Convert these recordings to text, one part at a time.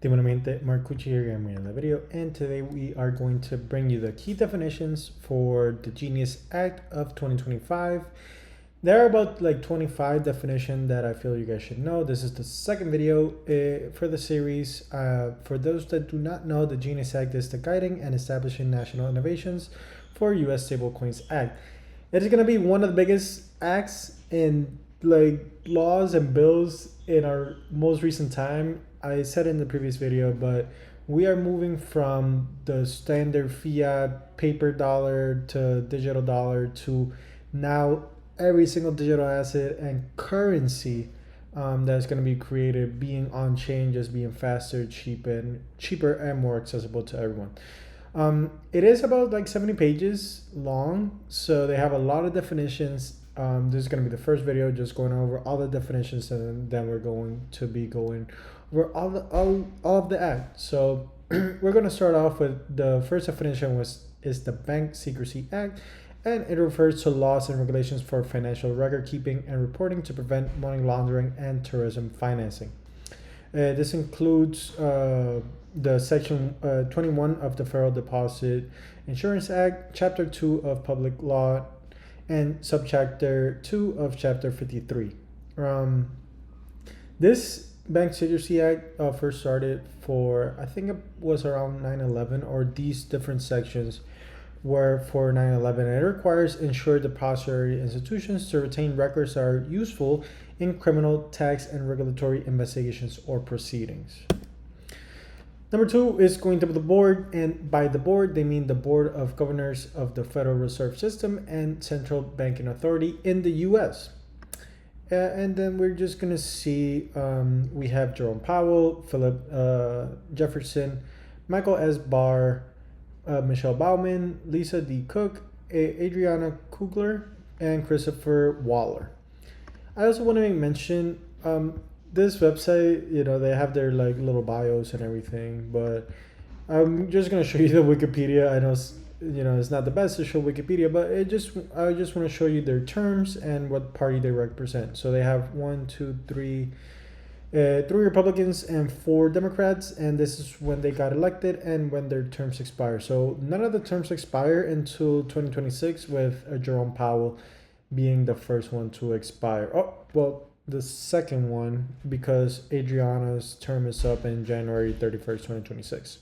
Divinamente, Marcucci here, and we're in the video, and today we are going to bring you the key definitions for the Genius Act of 2025. There are about like 25 definitions that I feel you guys should know. This is the second video for the series. For those that do not know, the Genius Act is the guiding and establishing national innovations for U.S. Stablecoins Act. It is going to be one of the biggest acts in like laws and bills in our most recent time. I said in the previous video, but we are moving from the standard fiat paper dollar to digital dollar to now every single digital asset and currency that's going to be created being on chain, just being faster, cheaper and more accessible to everyone. It is about like 70 pages long, so they have a lot of definitions. This is going to be the first video just going over all the definitions, and then we're going to be going over all of the act. So we're going to start off with the first definition is the Bank Secrecy Act, and it refers to laws and regulations for financial record keeping and reporting to prevent money laundering and terrorism financing. This includes the Section 21 of the Federal Deposit Insurance Act, Chapter 2 of Public Law, and Subchapter 2 of Chapter 53. This Bank Secrecy Act first started for, I think it was around 9/11, or these different sections were for 9/11. And it requires insured depository institutions to retain records that are useful in criminal, tax, and regulatory investigations or proceedings. Number 2 is going to be the board, and by the board, they mean the Board of Governors of the Federal Reserve System and Central Banking Authority in the U.S. And then we're just going to see, we have Jerome Powell, Philip Jefferson, Michael S. Barr, Michelle Baumann, Lisa D. Cook, Adriana Kugler, and Christopher Waller. I also want to mention this website, they have their like little bios and everything, but I'm just going to show you the Wikipedia. I know it's not the best to show Wikipedia, but I just want to show you their terms and what party they represent. So they have 3 Republicans and 4 Democrats, and this is when they got elected and when their terms expire. So none of the terms expire until 2026, with Jerome Powell being the first one to expire. Oh, well, the second one, because Adriana's term is up in January 31st, 2026.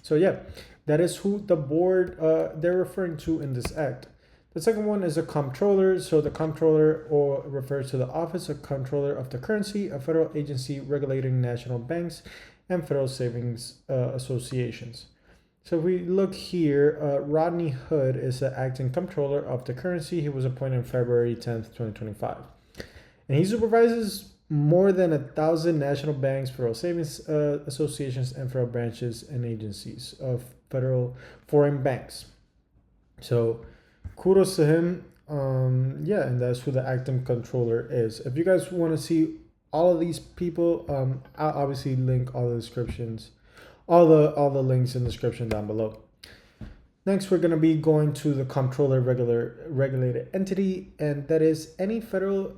So yeah, that is who the board they're referring to in this act. The second one is a comptroller. So the comptroller refers to the Office of Comptroller of the Currency, a federal agency regulating national banks and federal savings associations. So if we look here, Rodney Hood is the acting comptroller of the currency. He was appointed on February 10th, 2025. And he supervises more than 1,000 national banks, federal savings associations, and federal branches and agencies of federal foreign banks. So kudos to him. And that's who the acting controller is. If you guys want to see all of these people, I'll obviously link all the descriptions, all the links in the description down below. Next, we're going to be going to the Comptroller-Regulated Entity, and that is any federal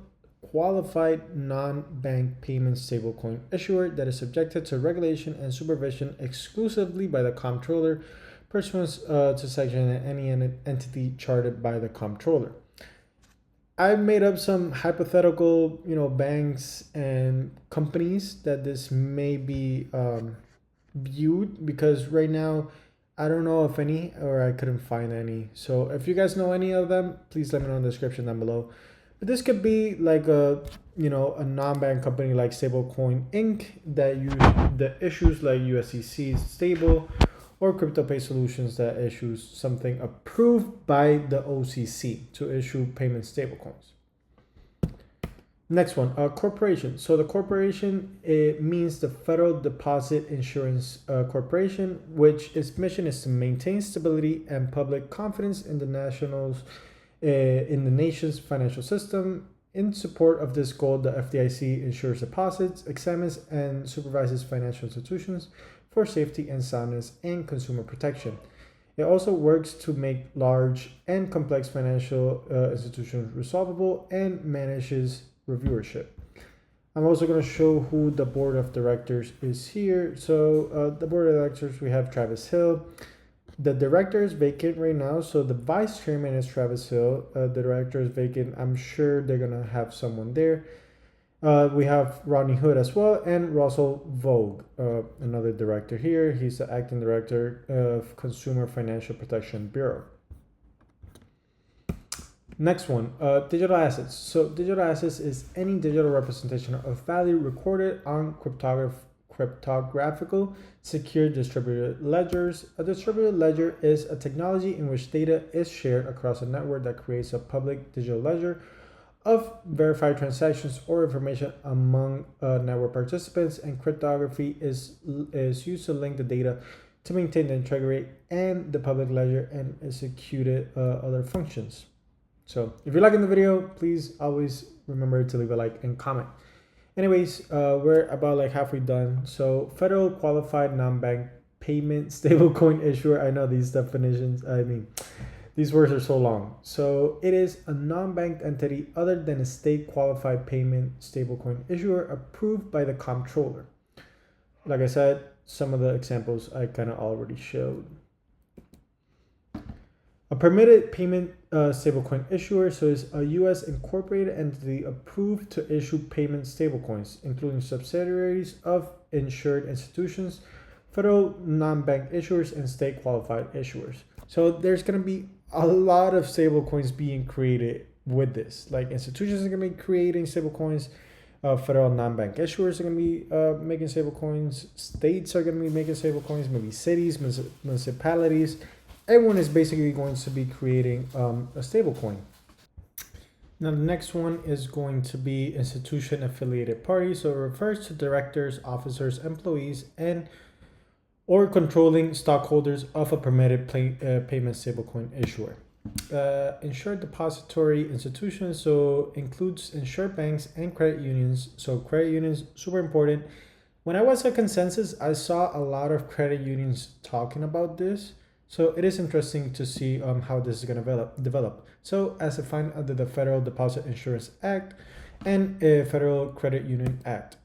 qualified non-bank payment stablecoin issuer that is subjected to regulation and supervision exclusively by the comptroller pursuant to section and any entity chartered by the comptroller. I've made up some hypothetical, banks and companies that this may be viewed, because right now I don't know of any, or I couldn't find any. So if you guys know any of them, please let me know in the description down below. But this could be like a non-bank company like Stablecoin Inc. that use the issues like USDC stable, or CryptoPay Solutions that issues something approved by the OCC to issue payment stablecoins. Next one, a corporation. So the corporation, it means the Federal Deposit Insurance Corporation, which its mission is to maintain stability and public confidence in the nation's financial system. In support of this goal, the FDIC insures deposits, examines and supervises financial institutions for safety and soundness and consumer protection. It also works to make large and complex financial institutions resolvable and manages reviewership. I'm also going to show who the board of directors is here. So the board of directors, we have Travis Hill. The director is vacant right now, so the vice chairman is Travis Hill. The director is vacant. I'm sure they're going to have someone there. We have Rodney Hood as well, and Russell Vogue, another director here. He's the acting director of Consumer Financial Protection Bureau. Next one, digital assets. So digital assets is any digital representation of value recorded on cryptographical secure distributed ledgers. A distributed ledger is a technology in which data is shared across a network that creates a public digital ledger of verified transactions or information among network participants, and cryptography is used to link the data to maintain the integrity and the public ledger and execute other functions. So if you're liking the video, please always remember to leave a like and comment. Anyways, we're about like halfway done. So federal qualified non-bank payment stablecoin issuer. I know these definitions, these words are so long. So it is a non-bank entity other than a state qualified payment stablecoin issuer approved by the comptroller. Like I said, some of the examples I kind of already showed. A permitted payment stablecoin issuer, so is a U.S. incorporated entity approved to issue payment stablecoins, including subsidiaries of insured institutions, federal non-bank issuers, and state qualified issuers. So there's going to be a lot of stablecoins being created with this. Like institutions are going to be creating stablecoins, federal non-bank issuers are going to be making stablecoins, states are going to be making stablecoins, maybe cities, municipalities. Everyone is basically going to be creating a stablecoin. Now the next one is going to be institution affiliated party. So it refers to directors, officers, employees, and or controlling stockholders of a permitted payment stablecoin issuer. Insured depository institutions, so includes insured banks and credit unions. So credit unions, super important. When I was at Consensus, I saw a lot of credit unions talking about this. So it is interesting to see how this is going to develop. So as defined under the Federal Deposit Insurance Act and Federal Credit Union Act.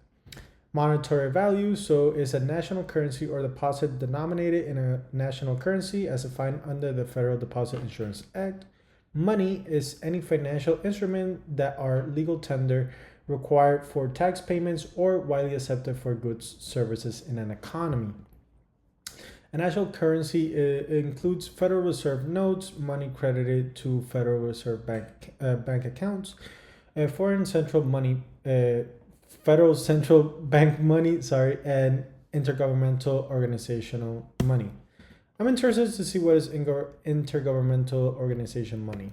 Monetary value, so is a national currency or deposit denominated in a national currency as defined under the Federal Deposit Insurance Act. Money is any financial instrument that are legal tender required for tax payments or widely accepted for goods, services in an economy. A national currency includes Federal Reserve notes, money credited to Federal Reserve bank accounts, foreign central money, Federal Central Bank money, and intergovernmental organizational money. I'm interested to see what is intergovernmental organization money.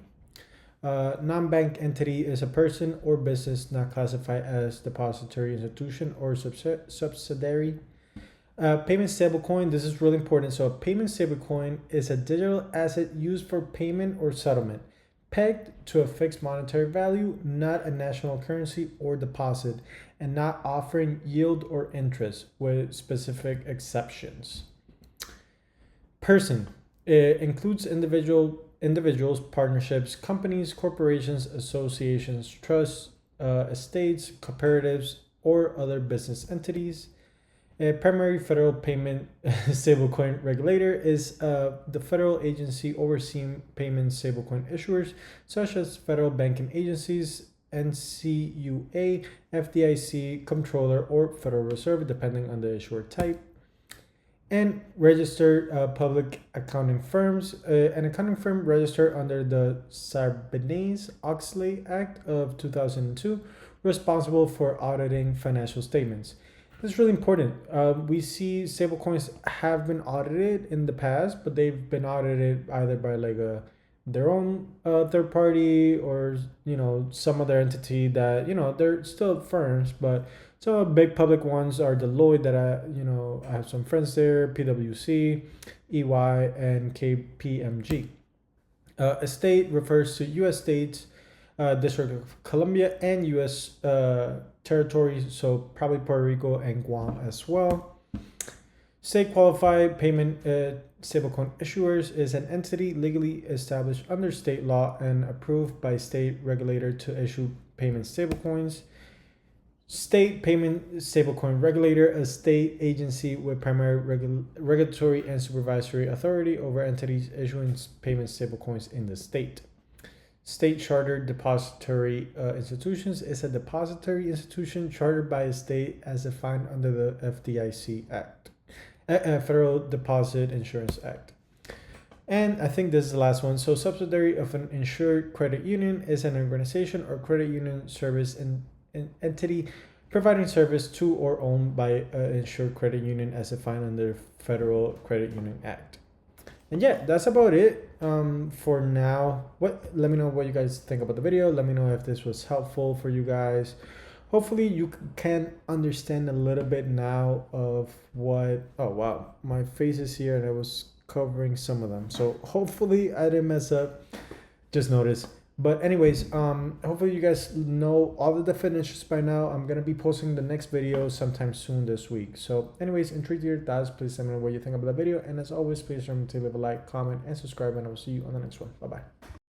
Non-bank entity is a person or business not classified as depository institution or subsidiary. Payment stablecoin, this is really important. So a payment stablecoin is a digital asset used for payment or settlement, pegged to a fixed monetary value, not a national currency or deposit, and not offering yield or interest, with specific exceptions. Person includes individuals, partnerships, companies, corporations, associations, trusts, estates, cooperatives, or other business entities. A primary federal payment stablecoin regulator is the federal agency overseeing payment stablecoin issuers, such as federal banking agencies, NCUA, FDIC, Comptroller, or Federal Reserve, depending on the issuer type. And registered public accounting firms, an accounting firm registered under the Sarbanes-Oxley Act of 2002, responsible for auditing financial statements. This is really important. We see stablecoins have been audited in the past, but they've been audited either by their own third party or some other entity that they're still firms, but some of the big public ones are Deloitte that I have some friends there, PwC, EY, and KPMG. Estate refers to U.S. states, District of Columbia, and U.S. territories, so probably Puerto Rico and Guam as well. State qualified payment stablecoin issuers is an entity legally established under state law and approved by state regulator to issue payment stablecoins. State payment stablecoin regulator, a state agency with primary regulatory and supervisory authority over entities issuing payment stablecoins in the state. State chartered depository institutions is a depository institution chartered by a state as defined under the FDIC Act, Federal Deposit Insurance Act. And I think this is the last one. So subsidiary of an insured credit union is an organization or credit union service and entity providing service to or owned by an insured credit union as defined under Federal Credit Union Act. And yeah, that's about it for now. Let me know what you guys think about the video. Let me know if this was helpful for you guys. Hopefully you can understand a little bit now of what, oh wow, my face is here and I was covering some of them. So hopefully I didn't mess up, just notice. But anyways, hopefully you guys know all the definitions by now. I'm going to be posting the next video sometime soon this week. So anyways, intrigued your thoughts, please let me know what you think about the video. And as always, please remember to leave a like, comment, and subscribe, and I will see you on the next one. Bye-bye.